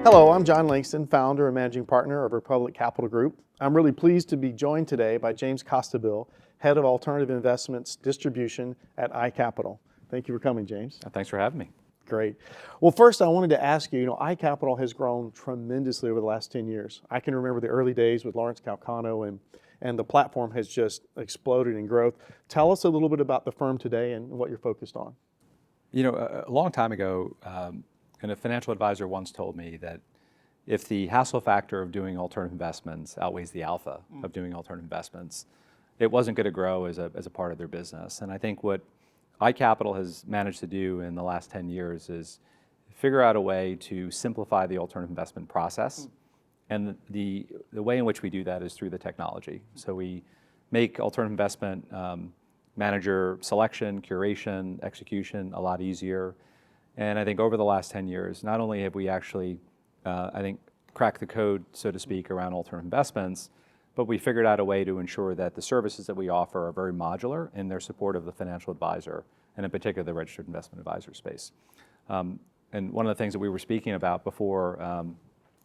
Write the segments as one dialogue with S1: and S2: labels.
S1: Hello, I'm John Langston, founder and managing partner of Republic Capital Group. I'm really pleased to be joined today by James Costabile, head of alternative investments distribution at iCapital. Thank you for coming, James.
S2: Thanks for having me.
S1: Great. Well, first, I wanted to ask you, iCapital has grown tremendously over the last 10 years. I can remember the early days with Lawrence Calcano, and the platform has just exploded in growth. Tell us a little bit about the firm today and what you're focused on.
S2: A long time ago, and a financial advisor once told me that if the hassle factor of doing alternative investments outweighs the alpha of doing alternative investments, it wasn't going to grow as a part of their business. And I think what iCapital has managed to do in the last 10 years is figure out a way to simplify the alternative investment process. And the way in which we do that is through the technology. So we make alternative investment manager selection, curation, execution a lot easier. And I think over the last 10 years, not only have we actually, cracked the code, so to speak, around alternative investments, but we figured out a way to ensure that the services that we offer are very modular in their support of the financial advisor, and in particular the registered investment advisor space. And one of the things that we were speaking about before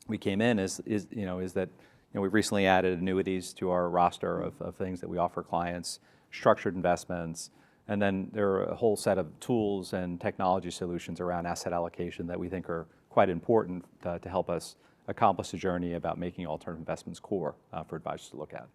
S2: we came in is that we've recently added annuities to our roster of things that we offer clients, structured investments, and then there are a whole set of tools and technology solutions around asset allocation that we think are quite important to help us accomplish the journey about making alternative investments core for advisors to look at.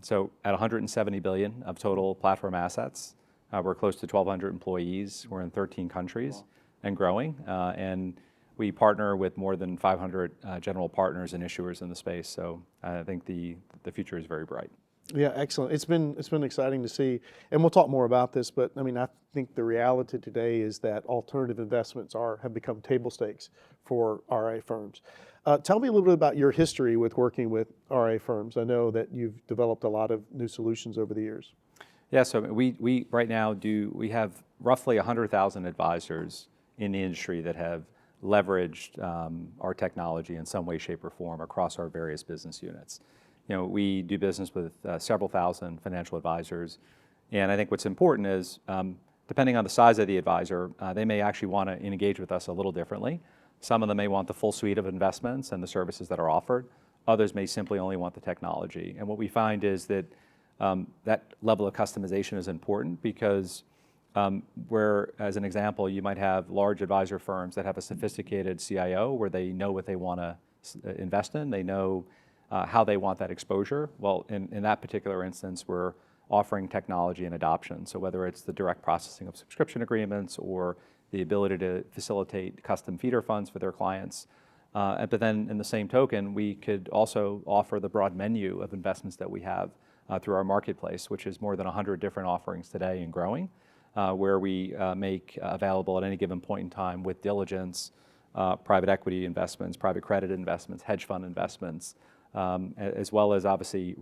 S2: So at 170 billion of total platform assets, we're close to 1,200 employees. We're in 13 countries and growing. And we partner with more than 500 general partners and issuers in the space. So I think the future is very bright.
S1: Yeah, excellent. It's been exciting to see, and we'll talk more about this. But I think the reality today is that alternative investments have become table stakes for RIA firms. Tell me a little bit about your history with working with RIA firms. I know that you've developed a lot of new solutions over the years.
S2: Yeah, so we right now we have roughly 100,000 advisors in the industry that have leveraged our technology in some way, shape, or form across our various business units. We do business with several thousand financial advisors, and I think what's important is, depending on the size of the advisor, they may actually want to engage with us a little differently. Some of them may want the full suite of investments and the services that are offered. Others may simply only want the technology. And what we find is that that level of customization is important because where, as an example, you might have large advisor firms that have a sophisticated CIO where they know what they want to invest in, they know how they want that exposure. Well, in that particular instance, we're offering technology and adoption. So whether it's the direct processing of subscription agreements or the ability to facilitate custom feeder funds for their clients. But then in the same token, we could also offer the broad menu of investments that we have through our marketplace, which is more than 100 different offerings today and growing, where we make available at any given point in time with diligence, private equity investments, private credit investments, hedge fund investments, as well as obviously,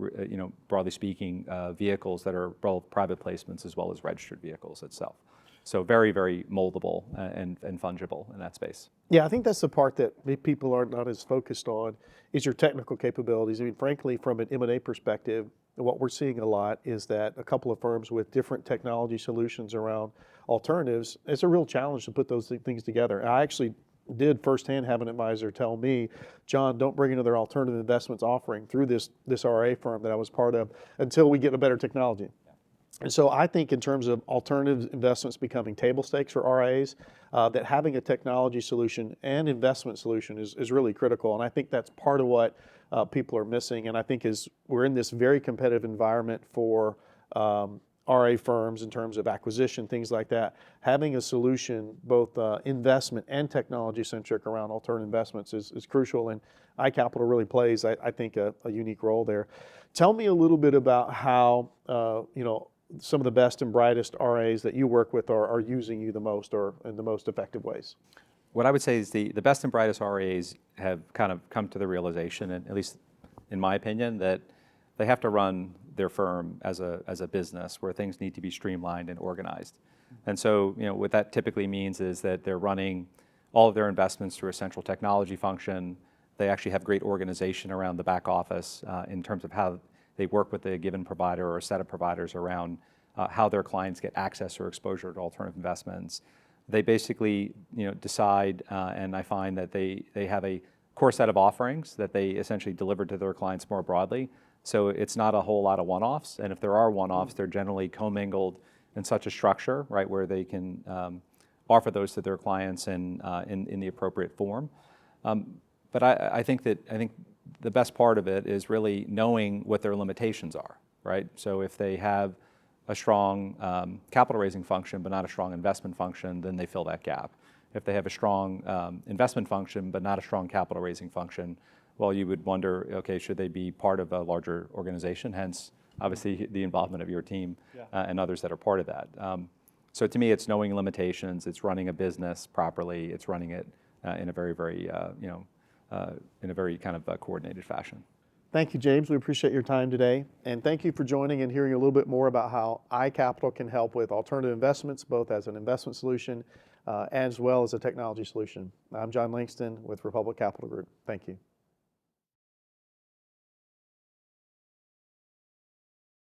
S2: broadly speaking, vehicles that are both private placements as well as registered vehicles itself. So very, very moldable and fungible in that space.
S1: Yeah, I think that's the part that people are not as focused on is your technical capabilities. Frankly, from an M&A perspective, what we're seeing a lot is that a couple of firms with different technology solutions around alternatives, it's a real challenge to put those things together. I actually did firsthand have an advisor tell me, John, don't bring another alternative investments offering through this RIA firm that I was part of until we get a better technology. And so I think in terms of alternative investments becoming table stakes for RIAs, that having a technology solution and investment solution is really critical. And I think that's part of what people are missing. And I think we're in this very competitive environment for RIA firms in terms of acquisition, things like that. Having a solution, both investment and technology centric around alternative investments is crucial. And iCapital really plays, I think, a unique role there. Tell me a little bit about how, some of the best and brightest RAs that you work with are using you the most or in the most effective ways.
S2: What I would say is the best and brightest RAs have kind of come to the realization, and at least in my opinion, that they have to run their firm as a business where things need to be streamlined and organized. And so, what that typically means is that they're running all of their investments through a central technology function. They actually have great organization around the back office in terms of how they work with a given provider or a set of providers around how their clients get access or exposure to alternative investments. they basically decide, and I find that they have a core set of offerings that they essentially deliver to their clients more broadly. So it's not a whole lot of one-offs, and if there are one-offs, they're generally commingled in such a structure, right, where they can offer those to their clients in the appropriate form. But I think the best part of it is really knowing what their limitations are, right? So if they have a strong capital raising function but not a strong investment function, then they fill that gap. If they have a strong investment function but not a strong capital raising function, well, you would wonder, okay, should they be part of a larger organization? Hence, obviously, the involvement of your team and others that are part of that. So to me, it's knowing limitations. It's running a business properly. It's running it in a very, very, in a very kind of coordinated fashion.
S1: Thank you, James. We appreciate your time today. And thank you for joining and hearing a little bit more about how iCapital can help with alternative investments, both as an investment solution as well as a technology solution. I'm John Langston with Republic Capital Group. Thank you.